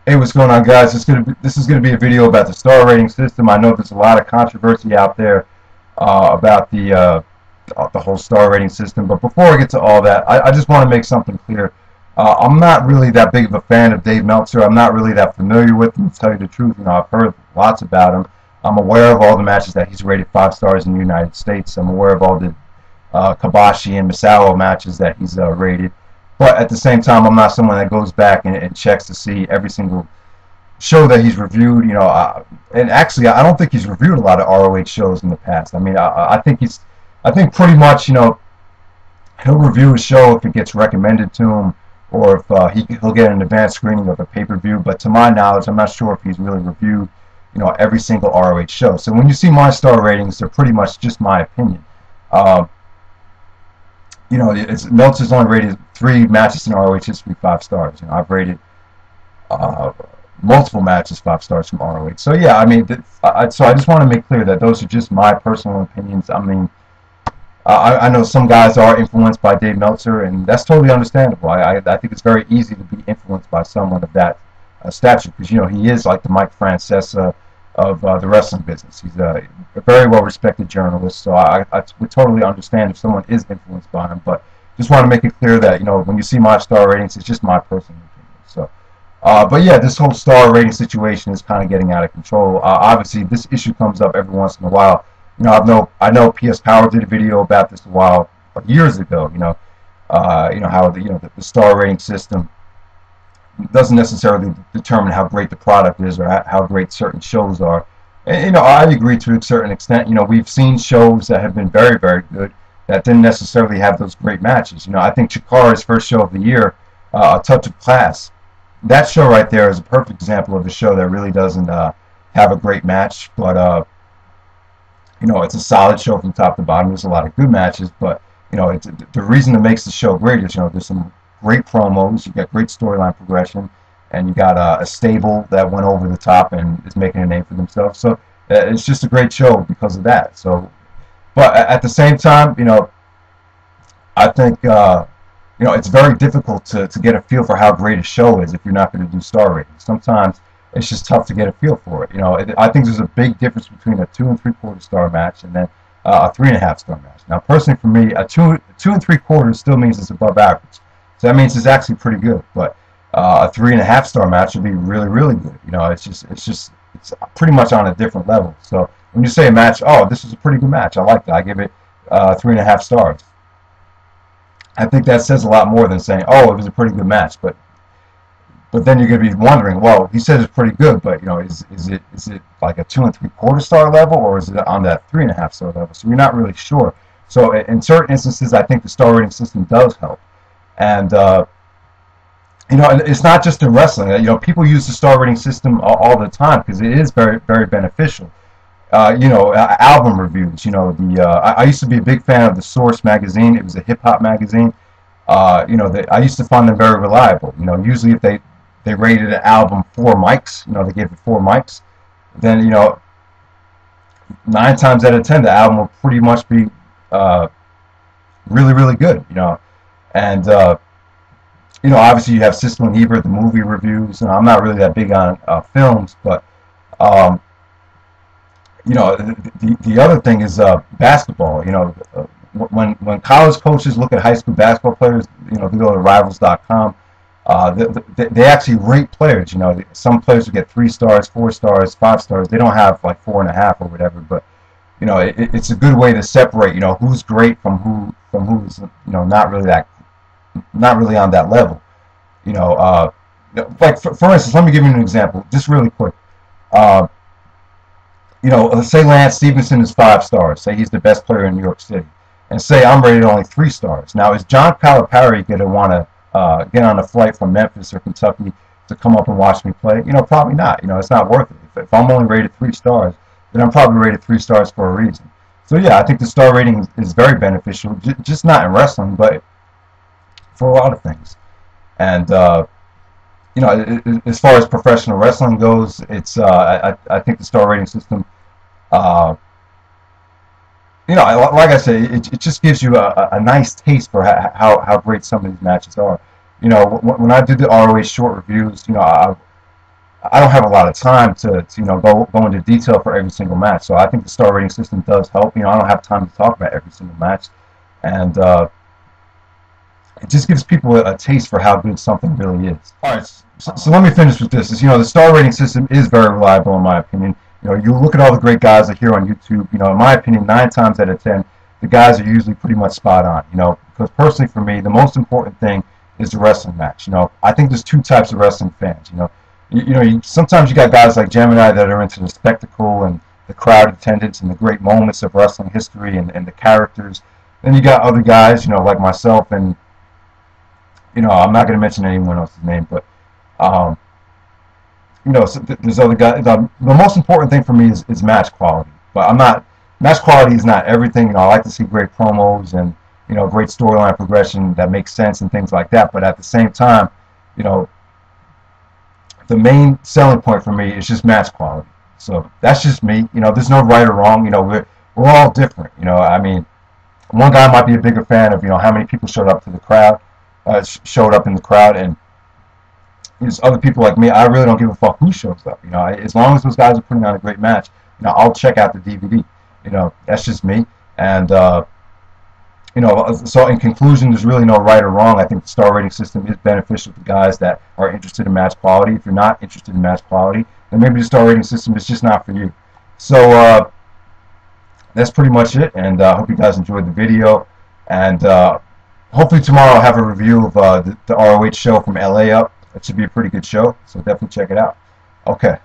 Hey, what's going on, guys? This is gonna be a video about the star rating system. I know there's a lot of controversy out there about the whole star rating system. But before I get to all that, I just want to make something clear. I'm not really that big of a fan of Dave Meltzer. I'm not really that familiar with him, to tell you the truth. I've heard lots about him. I'm aware of all the matches that he's rated 5 stars in the United States. I'm aware of all the Kobashi and Misawa matches that he's rated. But at the same time, I'm not someone that goes back and checks to see every single show that he's reviewed. And actually, I don't think he's reviewed a lot of ROH shows in the past. I think pretty much, he'll review a show if it gets recommended to him, or if he'll get an advanced screening of a pay-per-view. But to my knowledge, I'm not sure if he's really reviewed, every single ROH show. So when you see my star ratings, they're pretty much just my opinion. Uh, Meltzer's only rated 3 matches in ROH history 5 stars. I've rated uh, multiple matches 5 stars from ROH. So yeah, so I just want to make clear that those are just my personal opinions. I know some guys are influenced by Dave Meltzer, and that's totally understandable. I think it's very easy to be influenced by someone of that stature, because he is like the Mike Francesa of the wrestling business. He's a very well respected journalist, so I would totally understand if someone is influenced by him. But just want to make it clear that when you see my star ratings, it's just my personal opinion. So, but yeah, this whole star rating situation is kind of getting out of control. Obviously, this issue comes up every once in a while. I know PS Power did a video about this a while years ago. How the star rating system doesn't necessarily determine how great the product is or how great certain shows are. And I agree to a certain extent. We've seen shows that have been very, very good that didn't necessarily have those great matches. I think Chikara's first show of the year, A Touch of Class, that show right there is a perfect example of a show that really doesn't have a great match, but it's a solid show from top to bottom. There's a lot of good matches, but the reason it makes the show great is there's some great promos, you got great storyline progression, and you got a stable that went over the top and is making a name for themselves. So it's just a great show because of that. So, but at the same time, I think it's very difficult to get a feel for how great a show is if you're not going to do star ratings. Sometimes it's just tough to get a feel for it. I think there's a big difference between a 2 3/4 star match and then a 3.5 star match. Now, personally, for me, a 2 2 3/4 still means it's above average. So that means it's actually pretty good. But a 3.5 star match would be really, really good. It's pretty much on a different level. So when you say a match, oh, this is a pretty good match, I like that, I give it 3.5 stars. I think that says a lot more than saying, oh, it was a pretty good match. But then you're going to be wondering, well, he says it's pretty good, but is it like a 2 3/4 star level, or is it on that 3.5 star level? So you're not really sure. So in certain instances, I think the star rating system does help. And it's not just in wrestling. People use the star rating system all the time because it is very, very beneficial. Album reviews. I used to be a big fan of the Source magazine. It was a hip hop magazine. I used to find them very reliable. Usually if they rated an album 4 mics, they gave it 4 mics, then 9 times out of 10 the album will pretty much be really, really good. And obviously you have Siskel and Ebert, the movie reviews, and I'm not really that big on films, but the other thing is basketball. When college coaches look at high school basketball players, they go to Rivals.com. They actually rate players. Some players will get 3 stars, 4 stars, 5 stars. They don't have like 4.5 or whatever, but it's a good way to separate who's great from who's not really on that level. Like for instance, let me give you an example, just really quick. Let's say Lance Stevenson is 5 stars. Say he's the best player in New York City, and say I'm rated only 3 stars. Now, is John Calipari going to want to get on a flight from Memphis or Kentucky to come up and watch me play? Probably not. It's not worth it. If I'm only rated 3 stars, then I'm probably rated 3 stars for a reason. So yeah, I think the star rating is very beneficial, just not in wrestling, but for a lot of things. And as far as professional wrestling goes, it's I think the star rating system, like I say, it just gives you a nice taste for how great some of these matches are. When I did the ROH short reviews, I don't have a lot of time to you know go into detail for every single match. So I think the star rating system does help. You know, I don't have time to talk about every single match, and it just gives people a taste for how good something really is. All right, so let me finish with this. Is, you know, the star rating system is very reliable in my opinion. You know, you look at all the great guys I hear on YouTube. You know, in my opinion, 9 times out of 10, the guys are usually pretty much spot on. You know, because personally for me, the most important thing is the wrestling match. You know, I think there's 2 types of wrestling fans. You know, sometimes you got guys like Gemini that are into the spectacle and the crowd attendance and the great moments of wrestling history and the characters. Then you got other guys, you know, like myself, and you know, I'm not going to mention anyone else's name, but um, you know, so there's other guys. The most important thing for me is match quality. But I'm not match quality is not everything. You know, I like to see great promos and you know great storyline progression that makes sense and things like that. But at the same time, you know, the main selling point for me is just match quality. So that's just me. You know, there's no right or wrong. You know, we're all different. You know, I mean, one guy might be a bigger fan of you know how many people showed up to the crowd, showed up in the crowd, and there's other people like me. I really don't give a fuck who shows up. You know, as long as those guys are putting on a great match, you know, I'll check out the DVD. You know, that's just me. And you know, so in conclusion, there's really no right or wrong. I think the star rating system is beneficial to guys that are interested in match quality. If you're not interested in match quality, then maybe the star rating system is just not for you. So that's pretty much it. And I hope you guys enjoyed the video. And hopefully tomorrow I'll have a review of the ROH show from LA up. It should be a pretty good show. So definitely check it out. Okay.